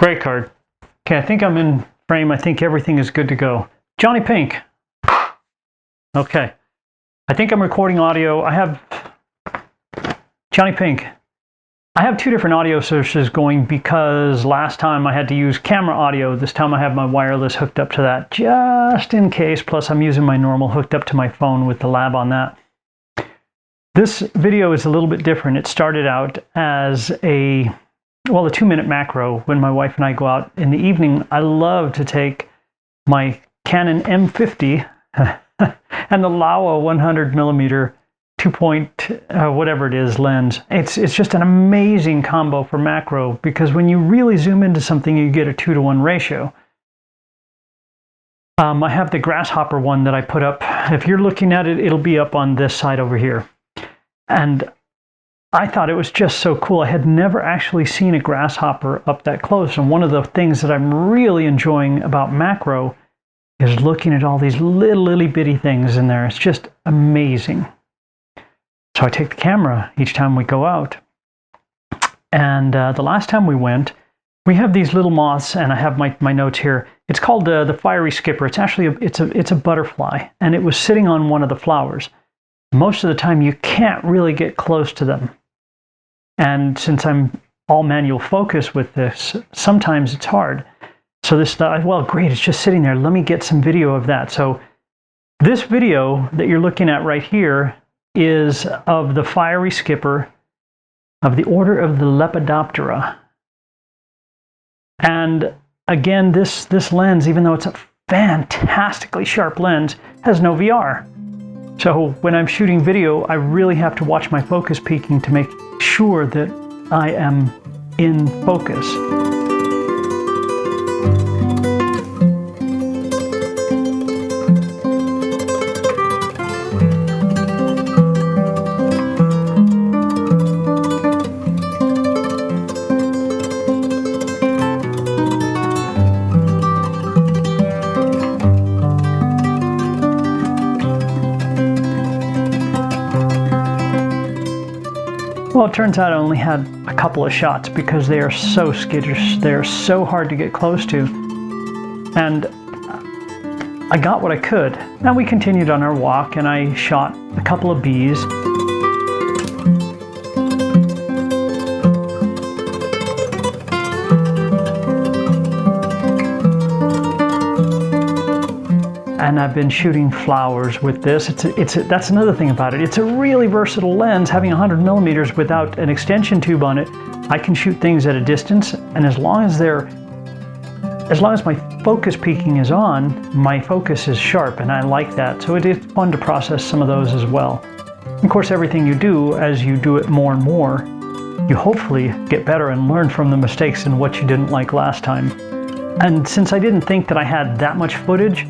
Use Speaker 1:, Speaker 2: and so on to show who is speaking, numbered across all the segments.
Speaker 1: Great card. Okay, I think I'm in frame. I think everything is good to go. JonnyPink. Okay. I think I'm recording audio. I have JonnyPink. I have two different audio sources going because last time I had to use camera audio. This time I have my wireless hooked up to that just in case. Plus I'm using my normal hooked up to my phone with the lab on that. This video is a little bit different. It started out as a 2-minute macro. When my wife and I go out in the evening, I love to take my Canon M50 and the Laowa 100mm 2-point whatever it is lens. It's just an amazing combo for macro because when you really zoom into something, you get a 2-to-1 ratio. I have the grasshopper one that I put up. If you're looking at it, it'll be up on this side over here. And I thought it was just so cool. I had never actually seen a grasshopper up that close. And one of the things that I'm really enjoying about macro is looking at all these little itty bitty things in there. It's just amazing. So I take the camera each time we go out. And the last time we went, we have these little moths, and I have my notes here. It's called the fiery skipper. It's actually it's a butterfly, and it was sitting on one of the flowers. Most of the time, you can't really get close to them. And since I'm all manual focus with this, sometimes it's hard. So this thought, well, great, it's just sitting there. Let me get some video of that. So this video that you're looking at right here is of the fiery skipper of the order of the Lepidoptera. And again, this lens, even though it's a fantastically sharp lens, has no VR. So when I'm shooting video, I really have to watch my focus peaking to make sure that I am in focus. Well, it turns out I only had a couple of shots because they are so skittish. They are so hard to get close to. And I got what I could. And we continued on our walk, and I shot a couple of bees. And I've been shooting flowers with this. That's another thing about it. It's a really versatile lens. Having 100mm without an extension tube on it, I can shoot things at a distance. And as long as my focus peaking is on, my focus is sharp, and I like that. So it is fun to process some of those as well. Of course, everything you do, as you do it more and more, you hopefully get better and learn from the mistakes and what you didn't like last time. And since I didn't think that I had that much footage,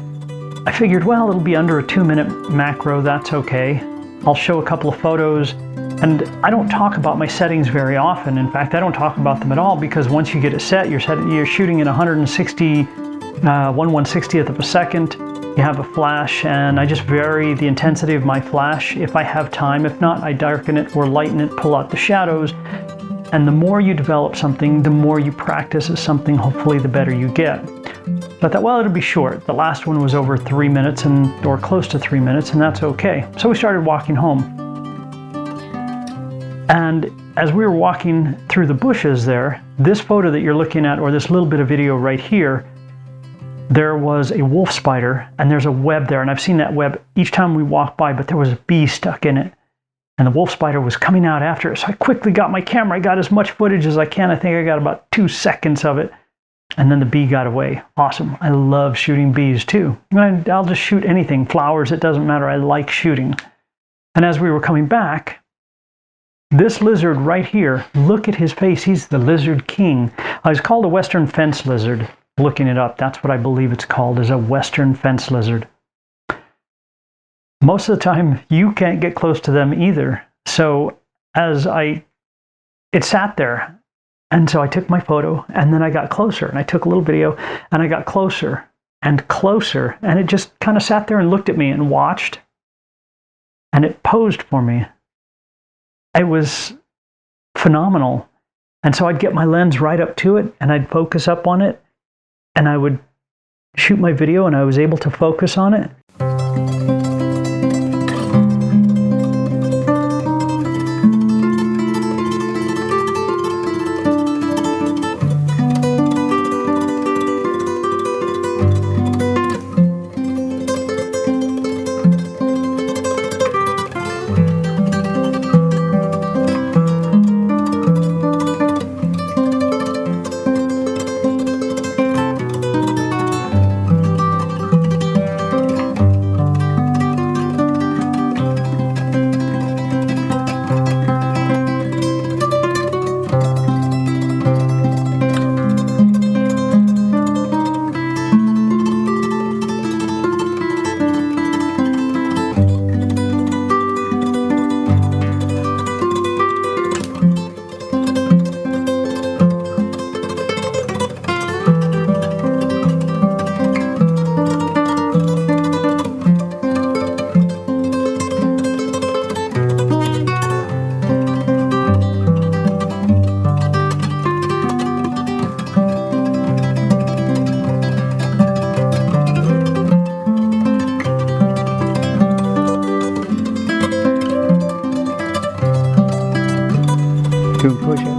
Speaker 1: I figured, well, it'll be under a 2-minute macro, that's okay. I'll show a couple of photos, and I don't talk about my settings very often. In fact, I don't talk about them at all because once you get it set, you're shooting at 1/160th of a second. You have a flash, and I just vary the intensity of my flash if I have time. If not, I darken it or lighten it, pull out the shadows. And the more you develop something, the more you practice at something, hopefully the better you get. So I thought, well, it'll be short. The last one was over 3 minutes or close to 3 minutes, and that's okay. So we started walking home. And as we were walking through the bushes there, this photo that you're looking at, or this little bit of video right here, there was a wolf spider, and there's a web there, and I've seen that web each time we walk by, but there was a bee stuck in it. And the wolf spider was coming out after it, so I quickly got my camera. I got as much footage as I can. I think I got about 2 seconds of it. And then the bee got away. Awesome. I love shooting bees too. I'll just shoot anything. Flowers, it doesn't matter. I like shooting. And as we were coming back, this lizard right here, look at his face. He's the lizard king. He's called a western fence lizard. Looking it up, that's what I believe it's called, is a western fence lizard. Most of the time, you can't get close to them either. So it sat there. And so I took my photo, and then I got closer, and I took a little video, and I got closer and closer, and it just kind of sat there and looked at me and watched, and it posed for me. It was phenomenal. And so I'd get my lens right up to it and I'd focus up on it and I would shoot my video and I was able to focus on it. Doing push-ups.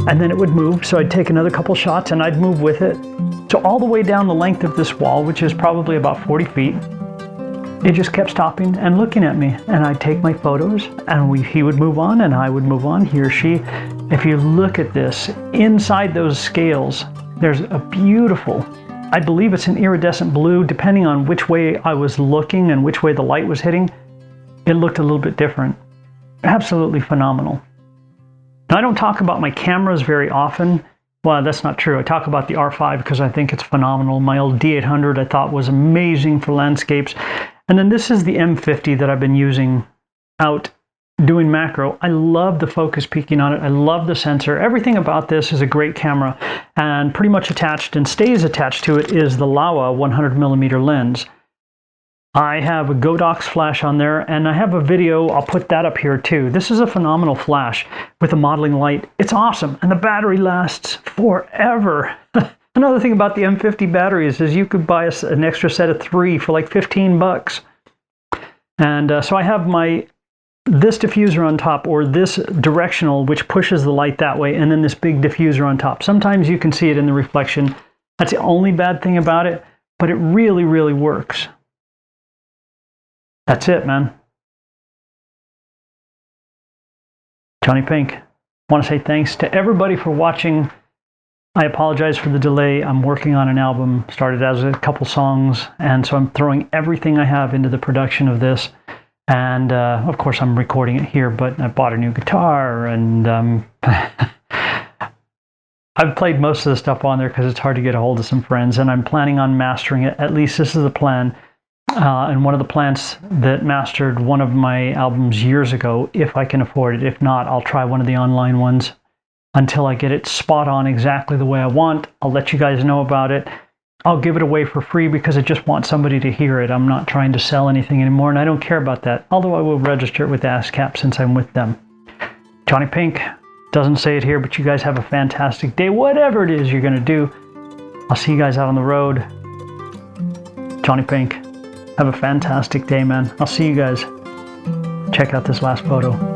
Speaker 1: And then it would move, so I'd take another couple shots and I'd move with it. So all the way down the length of this wall, which is probably about 40 feet, it just kept stopping and looking at me. And I'd take my photos and he would move on and I would move on, he or she. If you look at this, inside those scales, there's a beautiful, I believe it's an iridescent blue, depending on which way I was looking and which way the light was hitting, it looked a little bit different. Absolutely phenomenal. Now, I don't talk about my cameras very often. Well, that's not true. I talk about the R5 because I think it's phenomenal. My old D800 I thought was amazing for landscapes. And then this is the M50 that I've been using out doing macro. I love the focus peaking on it. I love the sensor. Everything about this is a great camera. And pretty much attached and stays attached to it is the Laowa 100mm lens. I have a Godox flash on there, and I have a video, I'll put that up here too. This is a phenomenal flash with a modeling light. It's awesome, and the battery lasts forever. Another thing about the M50 batteries is you could buy an extra set of 3 for like 15 bucks. And so I have this diffuser on top, or this directional, which pushes the light that way, and then this big diffuser on top. Sometimes you can see it in the reflection. That's the only bad thing about it, but it really, really works. That's it, man. JonnyPink. I want to say thanks to everybody for watching. I apologize for the delay. I'm working on an album, started as a couple songs, and so I'm throwing everything I have into the production of this. And of course, I'm recording it here, but I bought a new guitar, and I've played most of the stuff on there because it's hard to get a hold of some friends, and I'm planning on mastering it. At least this is the plan. And one of the plants that mastered one of my albums years ago, if I can afford it. If not, I'll try one of the online ones until I get it spot on exactly the way I want. I'll let you guys know about it. I'll give it away for free because I just want somebody to hear it. I'm not trying to sell anything anymore, and I don't care about that, although I will register it with ASCAP since I'm with them. JonnyPink doesn't say it here, but you guys have a fantastic day, whatever it is you're going to do. I'll see you guys out on the road. JonnyPink. Have a fantastic day, man. I'll see you guys. Check out this last photo.